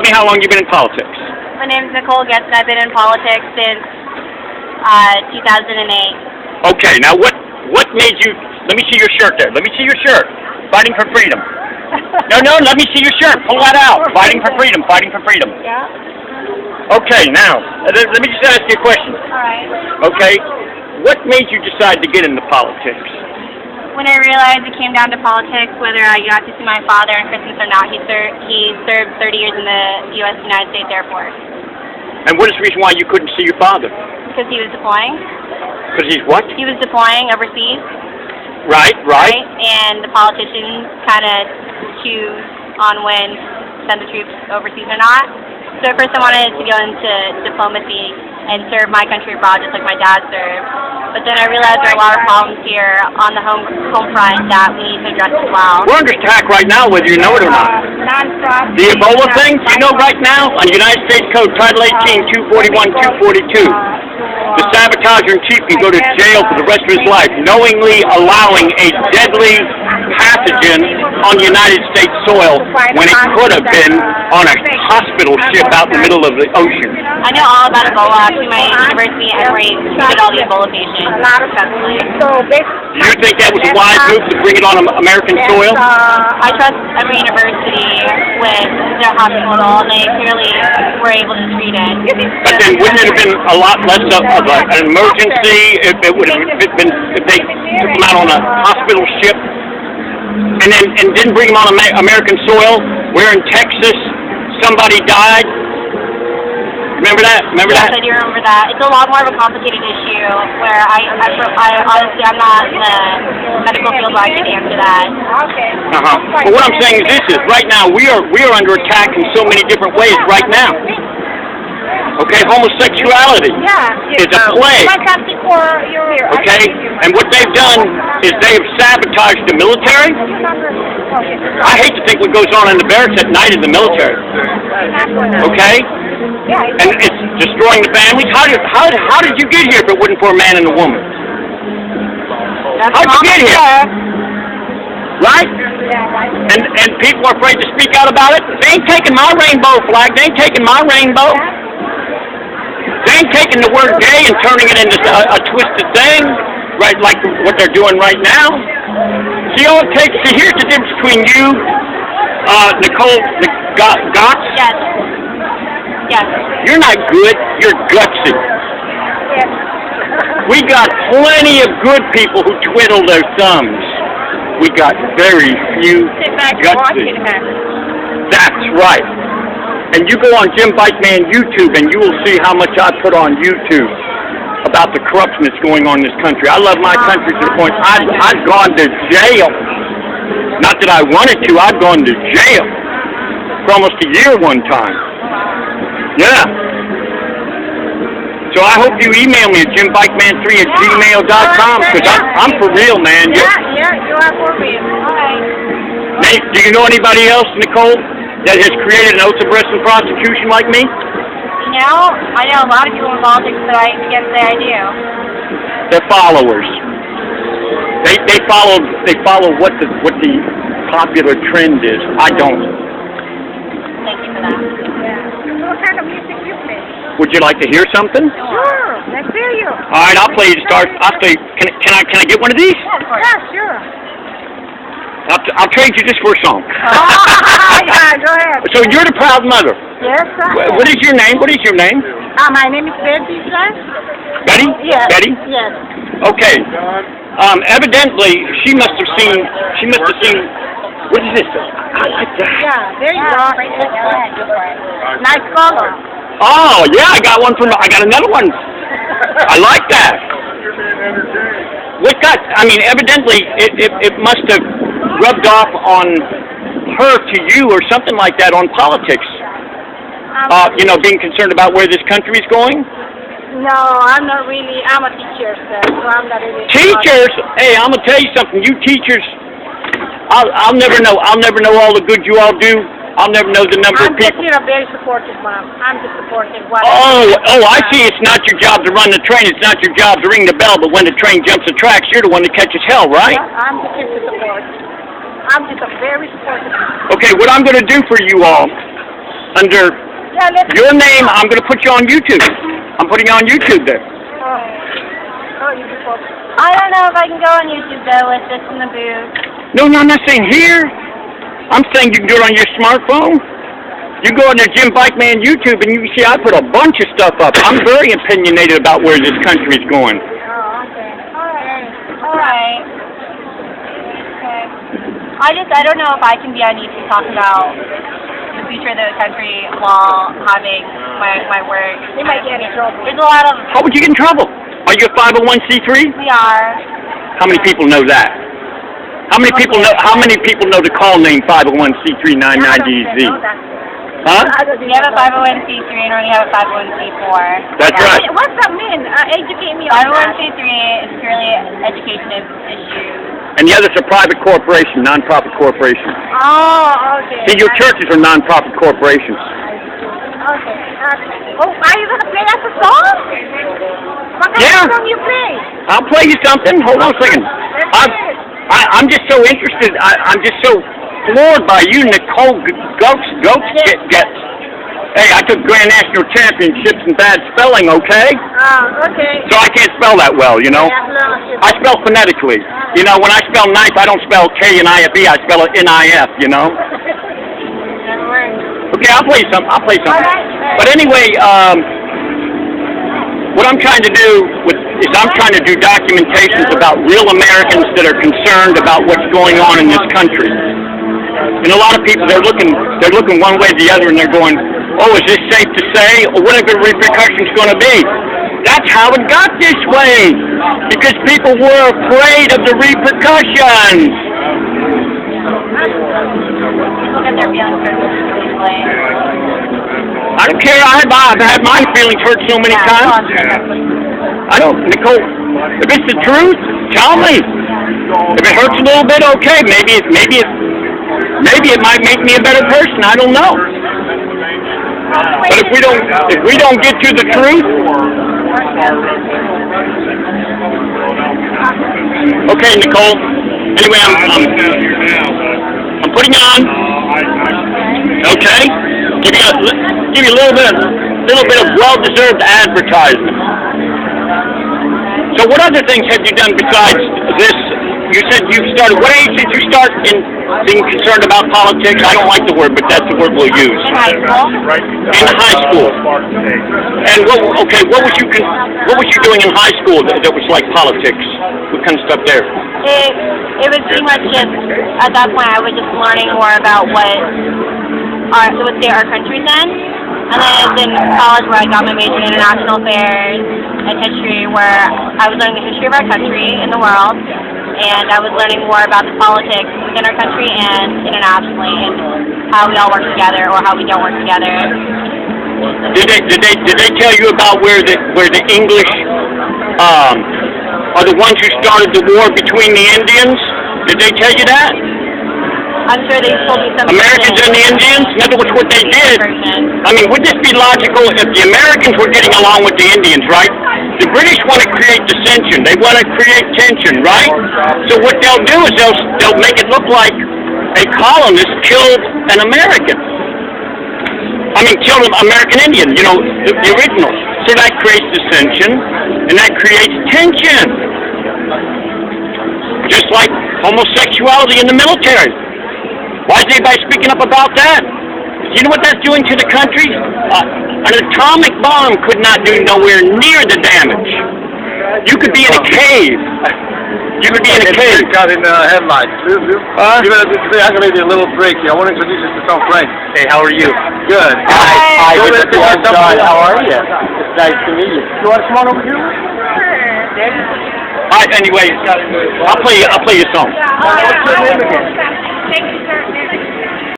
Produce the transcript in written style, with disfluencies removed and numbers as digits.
me how long you've been in politics. My name is Nicole Goetz, and I've been in politics since 2008. Okay, now what made you, let me see your shirt there, let me see your shirt, fighting for freedom. No, let me see your shirt, pull that out, fighting for freedom, fighting for freedom. Yeah. Okay, now, let me just ask you a question. All right. Okay, what made you decide to get into politics? When I realized it came down to politics, whether I got to see my father on Christmas or not, he served 30 years in the United States Air Force. And what is the reason why you couldn't see your father? Because he was deploying. Because he's what? He was deploying overseas. Right. And the politicians kind of choose on when to send the troops overseas or not. So at first I wanted to go into diplomacy and serve my country abroad just like my dad served. But then I realized there are a lot of problems here on the home front that we need to address as well. We're under attack right now, whether you know it or not. The Ebola thing, you know right now, on United States Code, Title 18, 241, 242, the sabotager-in-chief can go to jail for the rest of his life, knowingly allowing a deadly pathogen on United States soil when it could have been on a hospital ship out in the middle of the ocean. I know all about Ebola. Actually, my university at Emory treated all the Ebola patients. Do you think that was a wise move to bring it on American soil? I trust every university with their hospital, and they clearly were able to treat it. But then wouldn't it have been a lot less of an emergency if it would have been, if they took them out on a hospital ship and didn't bring them on American soil, where in Texas somebody died? Remember that? Yes, I do remember that. It's a lot more of a complicated issue where I honestly, I'm not in the medical field where I can answer that. But what I'm saying is this: right now we are under attack in so many different ways. Right now, okay, homosexuality is a plague. Okay, and what they've done is they have sabotaged the military. I hate to think what goes on in the barracks at night in the military. Okay. And it's destroying the families. How did you get here if it wasn't for a man and a woman? How'd you get here? Right? And people are afraid to speak out about it. They ain't taking my rainbow flag. They ain't taking my rainbow. They ain't taking the word gay and turning it into a twisted thing, right? Like what they're doing right now. See, all it takes to here's the difference between you, Nicole, goetz. Yes. You're not good, you're gutsy. Yes. We got plenty of good people who twiddle their thumbs. We got very few gutsy. That's right. And you go on Jimbikeman YouTube and you will see how much I put on YouTube about the corruption that's going on in this country. I love my country to the point I've gone to jail. Not that I wanted to, I've gone to jail for almost a year one time. Yeah. So I hope you email me at jimbikeman3@gmail.com because I'm for real, man. You are for real. Nate, do you know anybody else, Nicole, that has created an oath of arrest and prosecution like me? I know a lot of people in politics, but I can't say I do. They're followers. They follow what the popular trend is. I don't. Thank you for that. What kind of music you play? Would you like to hear something? Sure, let's hear you. All right, I'll play you to start. I'll say, can I get one of these? Yeah, sure. I'll trade you just for a song. Yeah, go ahead. So you're the proud mother. Yes, sir. What is your name? What is your name? My name is Betty, sir. Betty? Yes. Betty? Yes. Okay. Evidently, she must have seen, what is this? I like that. Yeah, there you go. Nice color. Oh, yeah, I got another one. I like that. Evidently, it must have rubbed off on her to you or something like that on politics. Being concerned about where this country is going. No, I'm not really. I'm a teacher, sir, so I'm not really. Teachers? Hey, I'm gonna tell you something. You teachers, I'll never know. I'll never know all the good you all do. I'll never know the number of people. I'm just a very supportive mom. I'm just supportive. I see. It's not your job to run the train. It's not your job to ring the bell. But when the train jumps the tracks, you're the one that catches hell, right? Yeah, I'm just here to support. I'm just a very supportive mom. Okay, what I'm going to do for you all under Yeah, let's your name. I'm going to put you on YouTube. I'm putting you on YouTube there. I don't know if I can go on YouTube though with this in the booth. No, I'm not saying here. I'm saying you can do it on your smartphone. You go on the Jimbikeman YouTube and you see I put a bunch of stuff up. I'm very opinionated about where this country is going. Oh, okay. Alright. Okay. I don't know if I can be on YouTube talking about the future of the country while having my work. You might get in trouble. There's a lot of... How would you get in trouble? Are you a 501c3? We are. How many people know that? How many people know the call name 501c399DZ? Huh? We have a 501c3 and we have a 501c4. That's right. What's that mean? Educate me on 501c3 is purely education issues. And the other's a private corporation, non-profit corporation. Oh, okay. See, your churches are non-profit corporations. Okay. Oh, are you going to play us a song? What kind of song you play? I'll play you something. Hold on a second. I'm just so interested. I'm just so floored by you, Nicole goetz. Hey, I took Grand National Championships in bad spelling, okay? Okay. So I can't spell that well, you know? I spell phonetically. You know, when I spell knife, I don't spell K-N-I-F-E, I spell it N-I-F, you know? Okay, I'll play some. But anyway, what I'm trying to do is I'm trying to do documentations about real Americans that are concerned about what's going on in this country. And a lot of people, they're looking one way or the other, and they're going, oh, is this safe to say? Or what are the repercussions going to be? That's how it got this way, because people were afraid of the repercussions. People get their feelings hurt easily. I don't care. I've had my feelings hurt so many times. I don't, Nicole. If it's the truth, tell me. If it hurts a little bit, okay. Maybe it might make me a better person. I don't know. But if we don't get to the truth, okay, Nicole. Anyway, I'm putting on. Okay, give you a little bit of well-deserved advertisement. So, what other things have you done besides this? You said you started. What age did you start in being concerned about politics? I don't like the word, but that's the word we'll use. In high school. In high school. And what was you doing in high school that was like politics? What kind of stuff there? It was pretty much just, at that point, I was just learning more about what our country's in. And then it was in college where I got my major in international affairs and history, where I was learning the history of our country and the world. And I was learning more about the politics within our country and internationally, and how we all work together or how we don't work together. Did they tell you about where the English are the ones who started the war between the Indians? Did they tell you that? I'm sure they told you something. Americans and the Indians? In other words, what they did. I mean, would this be logical if the Americans were getting along with the Indians, right? The British want to create dissension. They want to create tension, right? So what they'll do is they'll make it look like a colonist killed an American. I mean, killed an American Indian, you know, the originals. So that creates dissension, and that creates tension. Just like homosexuality in the military. Why is anybody speaking up about that? You know what that's doing to the country? An atomic bomb could not do nowhere near the damage. You could be in a cave. You could be in a cave. Got in the headlines. I'm going to leave you a little break here. I want to introduce you to some friends. Hey, how are you? Good. Hi, Go Mr. ahead, John. John. How are you? It's nice to meet you. You want to come on over here? All right, anyway, I'll play you a song. What's your name again? Thank you, sir.